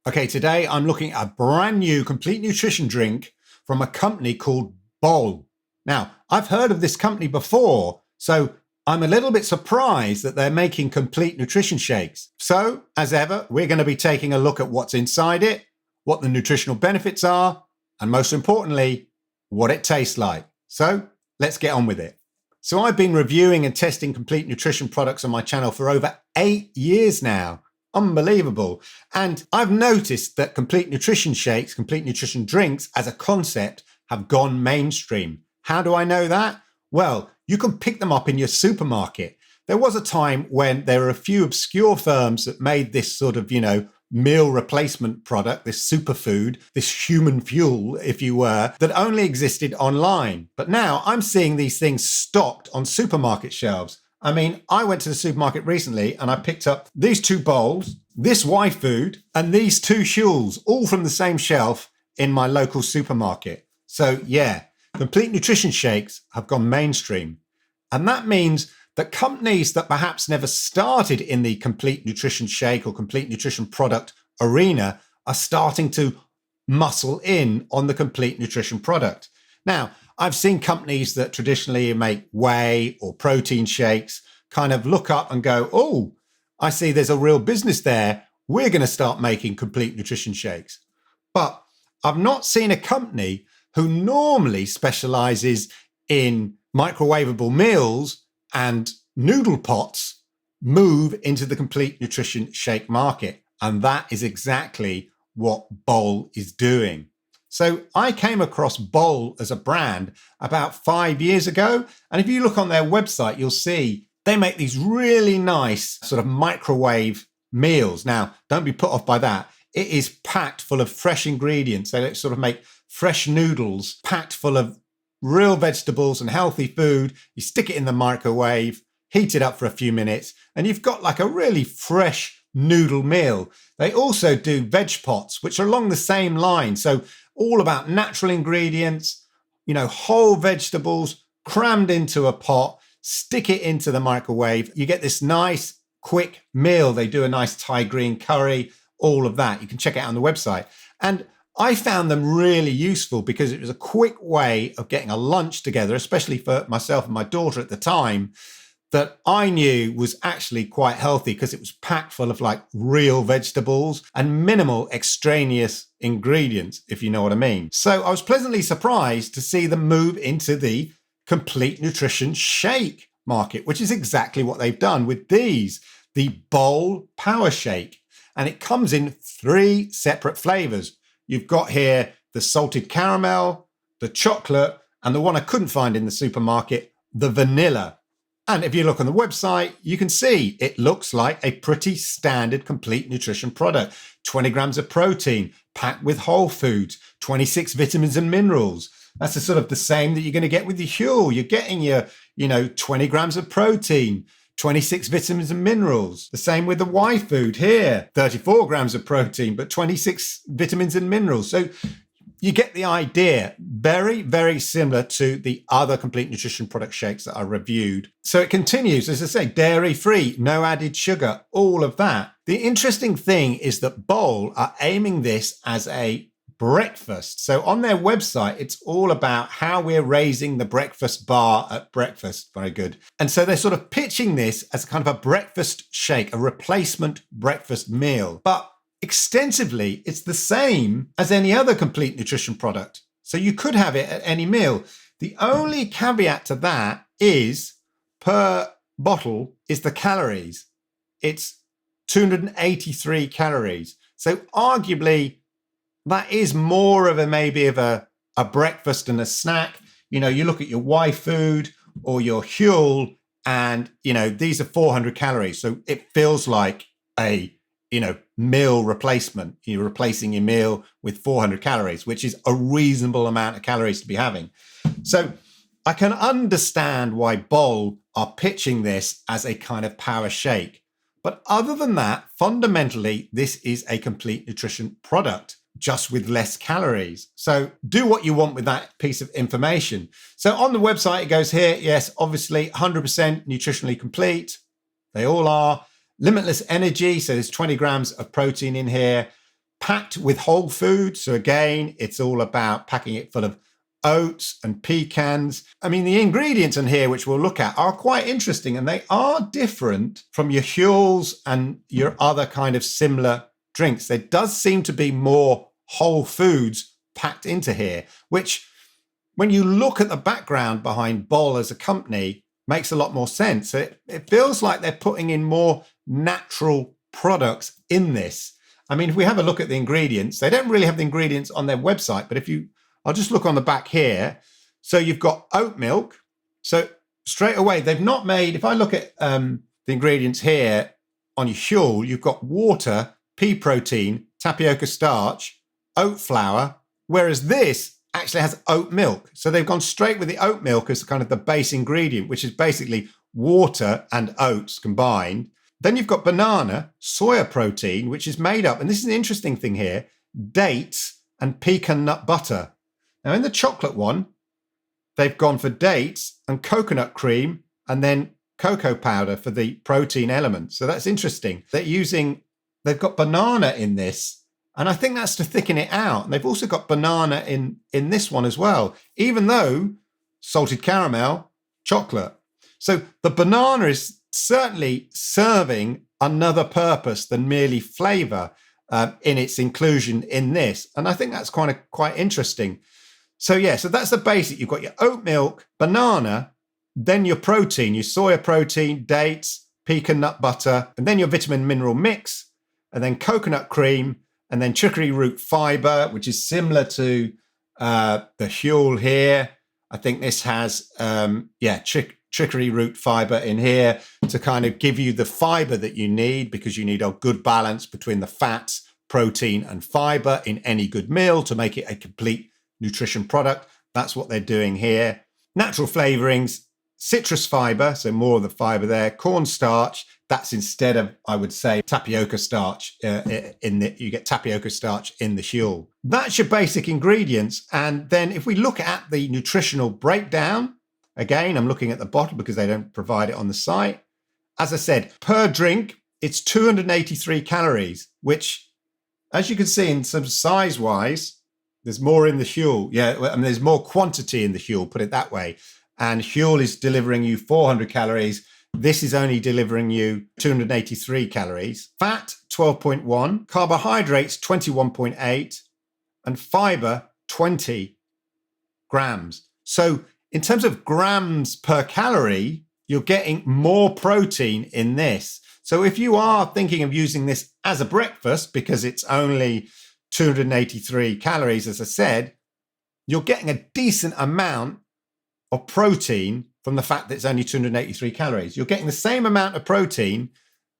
Okay, today I'm looking at a brand new complete nutrition drink from a company called BOL. Now, I've heard of this company before, so I'm a little bit surprised that they're making complete nutrition shakes. So, as ever, we're going to be taking a look at what's inside it, what the nutritional benefits are, and most importantly, what it tastes like. So, let's get on with it. So, I've been reviewing and testing complete nutrition products on my channel for over 8 years now. Unbelievable. And I've noticed that complete nutrition shakes, complete nutrition drinks as a concept have gone mainstream. How do I know that? Well, you can pick them up in your supermarket. There was a time when there were a few obscure firms that made this sort of, meal replacement product, this superfood, this human fuel, if you were, that only existed online. But now I'm seeing these things stocked on supermarket shelves. I mean, I went to the supermarket recently and I picked up these 2 bowls, this Y food, and these 2 Huels, all from the same shelf in my local supermarket. So yeah, complete nutrition shakes have gone mainstream. And that means that companies that perhaps never started in the complete nutrition shake or complete nutrition product arena are starting to muscle in on the complete nutrition product. Now, I've seen companies that traditionally make whey or protein shakes kind of look up and go, oh, I see there's a real business there. We're going to start making complete nutrition shakes. But I've not seen a company who normally specializes in microwavable meals and noodle pots move into the complete nutrition shake market. And that is exactly what BOL is doing. So I came across BOL as a brand about 5 years ago. And if you look on their website, you'll see they make these really nice sort of microwave meals. Now, don't be put off by that. It is packed full of fresh ingredients. They sort of make fresh noodles packed full of real vegetables and healthy food. You stick it in the microwave, heat it up for a few minutes, and you've got like a really fresh noodle meal. They also do veg pots, which are along the same line. So all about natural ingredients, whole vegetables crammed into a pot, stick it into the microwave. You get this nice, quick meal. They do a nice Thai green curry, all of that. You can check it out on the website. And I found them really useful because it was a quick way of getting a lunch together, especially for myself and my daughter at the time, that I knew was actually quite healthy because it was packed full of like real vegetables and minimal extraneous ingredients, if you know what I mean. So I was pleasantly surprised to see them move into the complete nutrition shake market, which is exactly what they've done with these, the BOL Power Shake. And it comes in 3 separate flavors. You've got here the salted caramel, the chocolate, and the one I couldn't find in the supermarket, the vanilla. And if you look on the website, you can see it looks like a pretty standard complete nutrition product. 20 grams of protein, packed with whole foods, 26 vitamins and minerals. That's the sort of the same that you're going to get with the Huel. You're getting your, 20 grams of protein, 26 vitamins and minerals. The same with the Y food here, 34 grams of protein, but 26 vitamins and minerals. So you get the idea. Very, very similar to the other complete nutrition product shakes that I reviewed. So it continues, as I say, dairy-free, no added sugar, all of that. The interesting thing is that BOL are aiming this as a breakfast. So on their website, it's all about how we're raising the breakfast bar at breakfast. Very good. And so they're sort of pitching this as kind of a breakfast shake, a replacement breakfast meal. But extensively, it's the same as any other complete nutrition product. So you could have it at any meal. The only caveat to that is per bottle is the calories. It's 283 calories. So arguably, that is more of a breakfast and a snack. You look at your Y food or your Huel, and these are 400 calories. So it feels like a meal replacement. You're replacing your meal with 400 calories, which is a reasonable amount of calories to be having. So I can understand why BOL are pitching this as a kind of power shake. But other than that, fundamentally, this is a complete nutrition product, just with less calories. So do what you want with that piece of information. So on the website, it goes here, yes, obviously 100% nutritionally complete. They all are. Limitless energy, so there's 20 grams of protein in here. packed with whole foods. So again, it's all about packing it full of oats and pecans. I mean, the ingredients in here, which we'll look at, are quite interesting, and they are different from your Huels and your other kind of similar drinks. There does seem to be more whole foods packed into here, which when you look at the background behind BOL as a company, makes a lot more sense. It feels like they're putting in more natural products in this. I mean, if we have a look at the ingredients, they don't really have the ingredients on their website, but I'll just look on the back here. So you've got oat milk. So straight away, they've not made, if I look at the ingredients here on your Huel, you've got water, pea protein, tapioca starch, oat flour, whereas this actually has oat milk. So they've gone straight with the oat milk as kind of the base ingredient, which is basically water and oats combined. Then you've got banana, soya protein, which is made up, and this is an interesting thing here, dates and pecan nut butter. Now in the chocolate one, they've gone for dates and coconut cream and then cocoa powder for the protein element. So that's interesting. They've got banana in this, and I think that's to thicken it out. And they've also got banana in this one as well, even though salted caramel, chocolate. So the banana is certainly serving another purpose than merely flavor in its inclusion in this. And I think that's quite interesting. So yeah, so that's the basic. You've got your oat milk, banana, then your protein, your soya protein, dates, pecan nut butter, and then your vitamin mineral mix, and then coconut cream, and then chicory root fiber, which is similar to the Huel here. I think this has, chicory root fiber in here to kind of give you the fiber that you need, because you need a good balance between the fats, protein, and fiber in any good meal to make it a complete nutrition product. That's what they're doing here. Natural flavorings, citrus fiber, so more of the fiber there, cornstarch. That's instead of, I would say, tapioca starch. You get tapioca starch in the Huel. That's your basic ingredients. And then if we look at the nutritional breakdown, again, I'm looking at the bottle because they don't provide it on the site. As I said, per drink, it's 283 calories, which, as you can see in some size-wise, there's more in the Huel. Yeah, I mean, there's more quantity in the Huel, put it that way. And Huel is delivering you 400 calories. This is only delivering you 283 calories. Fat, 12.1. Carbohydrates, 21.8. And fiber, 20 grams. So in terms of grams per calorie, you're getting more protein in this. So if you are thinking of using this as a breakfast, because it's only 283 calories, as I said, you're getting a decent amount of protein from the fact that it's only 283 calories. You're getting the same amount of protein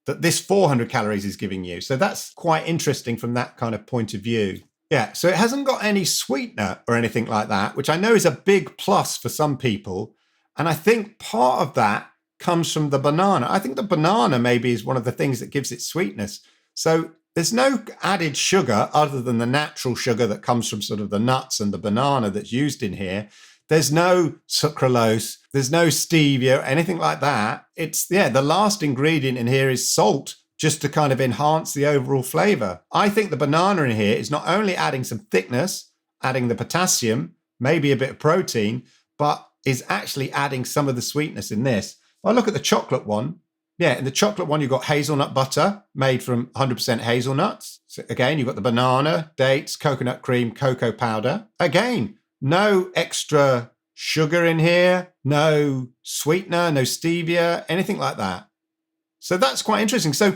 that this 400 calories is giving you. So that's quite interesting from that kind of point of view. Yeah, so it hasn't got any sweetener or anything like that, which I know is a big plus for some people. And I think part of that comes from the banana. I think the banana maybe is one of the things that gives it sweetness. So there's no added sugar other than the natural sugar that comes from sort of the nuts and the banana that's used in here. There's no sucralose, there's no stevia, anything like that. The last ingredient in here is salt, just to kind of enhance the overall flavor. I think the banana in here is not only adding some thickness, adding the potassium, maybe a bit of protein, but is actually adding some of the sweetness in this. If I look at the chocolate one, in the chocolate one, you've got hazelnut butter made from 100% hazelnuts. So again, you've got the banana, dates, coconut cream, cocoa powder. Again, no extra sugar in here, no sweetener, no stevia, anything like that. So that's quite interesting. So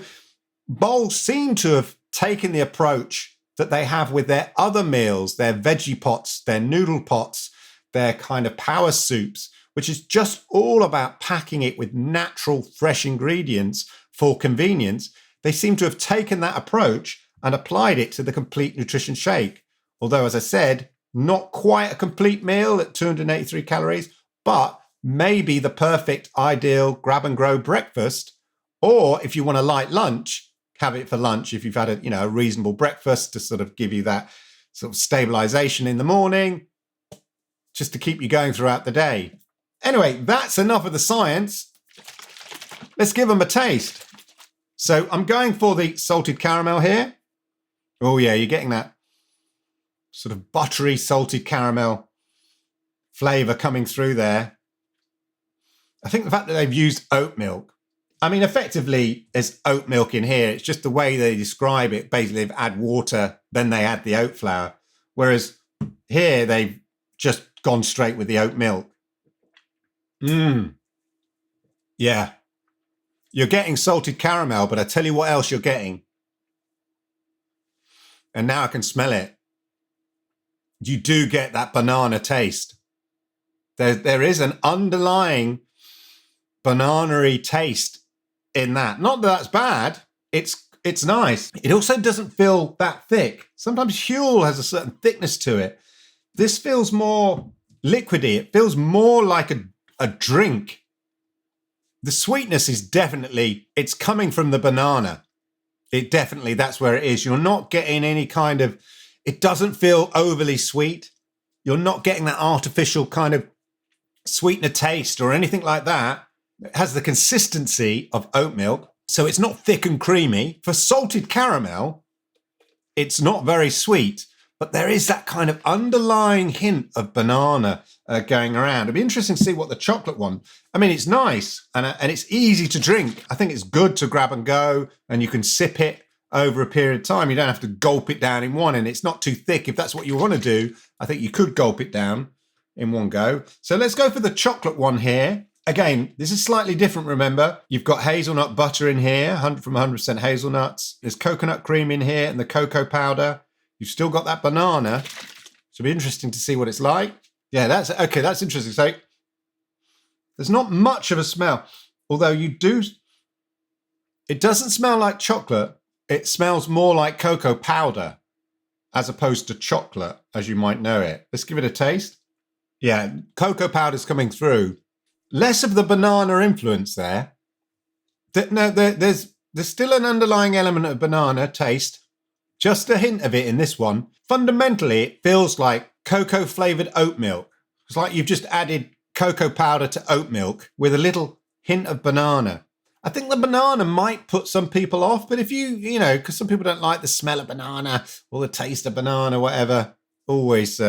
BOL seem to have taken the approach that they have with their other meals, their veggie pots, their noodle pots, their kind of power soups, which is just all about packing it with natural, fresh ingredients for convenience. They seem to have taken that approach and applied it to the complete nutrition shake. Although, as I said, not quite a complete meal at 283 calories, but maybe the perfect ideal grab and go breakfast. Or if you want a light lunch, have it for lunch if you've had a reasonable breakfast to sort of give you that sort of stabilization in the morning, just to keep you going throughout the day. Anyway, that's enough of the science. Let's give them a taste. So I'm going for the salted caramel here. Oh yeah, you're getting that sort of buttery, salted caramel flavor coming through there. I think the fact that they've used oat milk, I mean, effectively, there's oat milk in here. It's just the way they describe it. Basically, they've add water, then they add the oat flour. Whereas here, they've just gone straight with the oat milk. Yeah. You're getting salted caramel, but I tell you what else you're getting. And now I can smell it. You do get that banana taste. There is an underlying banana-y taste in that. Not that that's bad. It's nice. It also doesn't feel that thick. Sometimes Huel has a certain thickness to it. This feels more liquidy. It feels more like a drink. The sweetness is definitely, it's coming from the banana. That's where it is. You're not getting any kind of, it doesn't feel overly sweet. You're not getting that artificial kind of sweetener taste or anything like that. It has the consistency of oat milk, so it's not thick and creamy. For salted caramel, it's not very sweet, but there is that kind of underlying hint of banana going around. It'd be interesting to see what the chocolate one. I mean, it's nice and it's easy to drink. I think it's good to grab and go, and you can sip it over a period of time. You don't have to gulp it down in one, and it's not too thick. If that's what you want to do, I think you could gulp it down in one go. So let's go for the chocolate one here. Again, this is slightly different, remember. You've got hazelnut butter in here, 100% hazelnuts. There's coconut cream in here and the cocoa powder. You've still got that banana. So it'll be interesting to see what it's like. Yeah, that's interesting. So there's not much of a smell, although it doesn't smell like chocolate. It smells more like cocoa powder as opposed to chocolate, as you might know it. Let's give it a taste. Yeah, cocoa powder's coming through. Less of the banana influence there. There's still an underlying element of banana taste. Just a hint of it in this one. Fundamentally, it feels like cocoa-flavored oat milk. It's like you've just added cocoa powder to oat milk with a little hint of banana. I think the banana might put some people off, but if because some people don't like the smell of banana or the taste of banana, whatever. Always,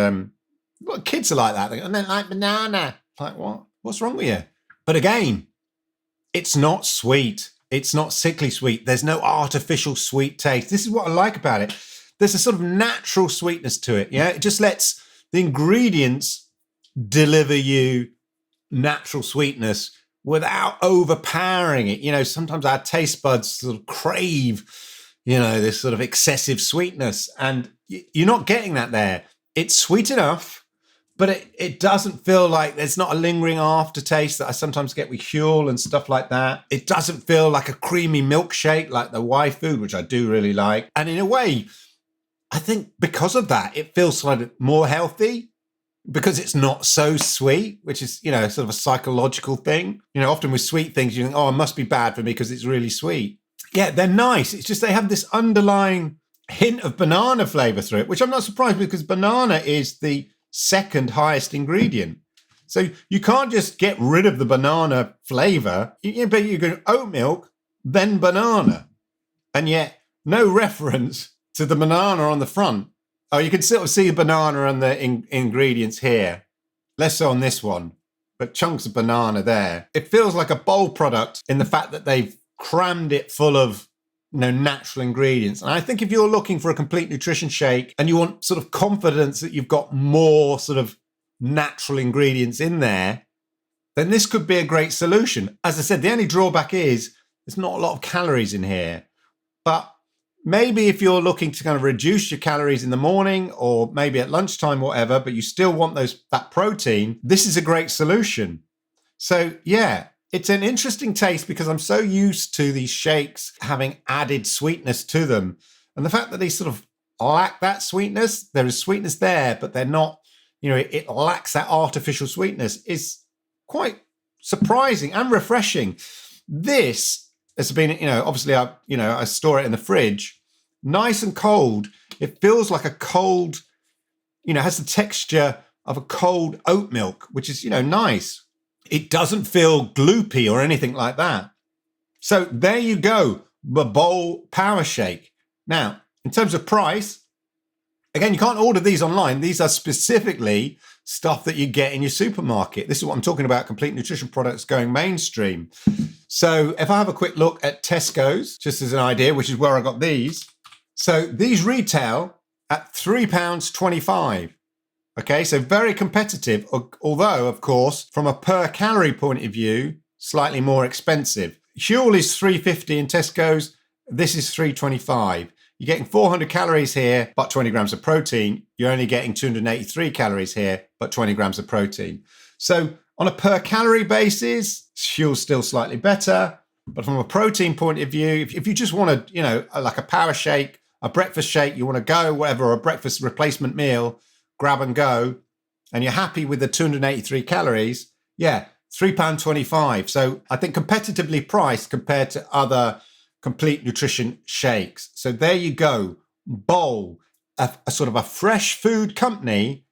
kids are like that. They don't like banana. Like, what? What's wrong with you? But again, it's not sweet. It's not sickly sweet. There's no artificial sweet taste. This is what I like about it. There's a sort of natural sweetness to it. Yeah, it just lets the ingredients deliver you natural sweetness without overpowering it. Sometimes our taste buds sort of crave, this sort of excessive sweetness, and you're not getting that there. It's sweet enough, but it doesn't feel like there's not a lingering aftertaste that I sometimes get with Huel and stuff like that. It doesn't feel like a creamy milkshake like the Y food, which I do really like. And in a way, I think because of that, it feels slightly more healthy because it's not so sweet, which is, sort of a psychological thing. Often with sweet things, you think, oh, it must be bad for me because it's really sweet. Yeah, they're nice. It's just they have this underlying hint of banana flavor through it, which I'm not surprised because banana is the second highest ingredient. So you can't just get rid of the banana flavor. But you go oat milk, then banana. And yet no reference to the banana on the front. Oh, you can sort of see the banana and the ingredients here. Less so on this one, but chunks of banana there. It feels like a BOL product in the fact that they've crammed it full of natural ingredients. And I think if you're looking for a complete nutrition shake and you want sort of confidence that you've got more sort of natural ingredients in there, then this could be a great solution. As I said, the only drawback is there's not a lot of calories in here. But maybe if you're looking to kind of reduce your calories in the morning or maybe at lunchtime, whatever, but you still want that protein, this is a great solution. So yeah, it's an interesting taste because I'm so used to these shakes having added sweetness to them. And the fact that they sort of lack that sweetness, there is sweetness there, but they're not, it lacks that artificial sweetness is quite surprising and refreshing. This has been, obviously I store it in the fridge, nice and cold. It feels like a cold, has the texture of a cold oat milk, which is, nice. It doesn't feel gloopy or anything like that. So there you go, the BOL Power Shake. Now, In terms of price, again, you can't order these online. These are specifically stuff that you get in your supermarket. This is what I'm talking about, complete nutrition products going mainstream. So if I have a quick look at Tesco's, just as an idea, which is where I got these. So these retail at £3.25. Okay, so very competitive, although, of course, from a per calorie point of view, slightly more expensive. Huel is £3.50 in Tesco's. This is £3.25. You're getting 400 calories here, but 20 grams of protein. You're only getting 283 calories here, but 20 grams of protein. So on a per calorie basis, Huel's still slightly better. But from a protein point of view, if you just want to, like a power shake, a breakfast shake, you want to go, whatever, or a breakfast replacement meal, grab and go, and you're happy with the 283 calories, yeah, £3.25. So I think competitively priced compared to other complete nutrition shakes. So there you go. BOL, a sort of a fresh food company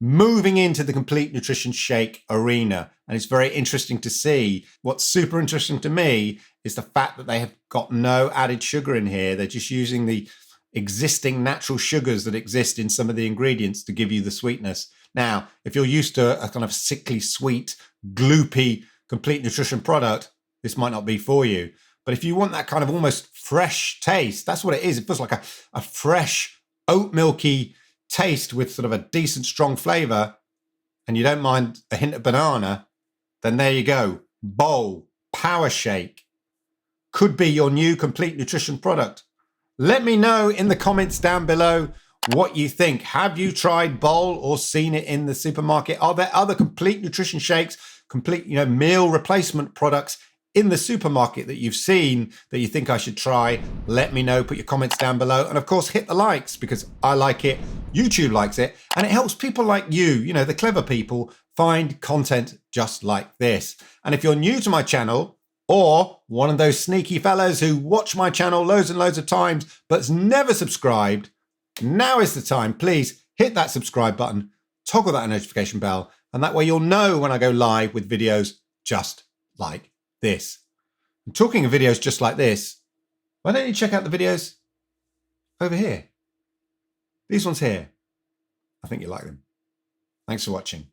moving into the complete nutrition shake arena. And it's very interesting to see. What's super interesting to me is the fact that they have got no added sugar in here. They're just using the existing natural sugars that exist in some of the ingredients to give you the sweetness. Now, if you're used to a kind of sickly sweet, gloopy, complete nutrition product, this might not be for you. But if you want that kind of almost fresh taste, that's what it is. It feels like a fresh, oat milky taste with sort of a decent, strong flavor, and you don't mind a hint of banana, then there you go. BOL Power Shake could be your new complete nutrition product. Let me know in the comments down below what you think. Have you tried BOL or seen it in the supermarket? Are there other complete nutrition shakes, complete, meal replacement products in the supermarket that you've seen that you think I should try? Let me know. Put your comments down below. And of course, hit the likes because I like it. YouTube likes it. And it helps people like you, the clever people, find content just like this. And if you're new to my channel, or one of those sneaky fellas who watch my channel loads and loads of times but's never subscribed, now is the time. Please hit that subscribe button, toggle that notification bell, and that way you'll know when I go live with videos just like this. And talking of videos just like this, why don't you check out the videos over here? These ones here. I think you like them. Thanks for watching.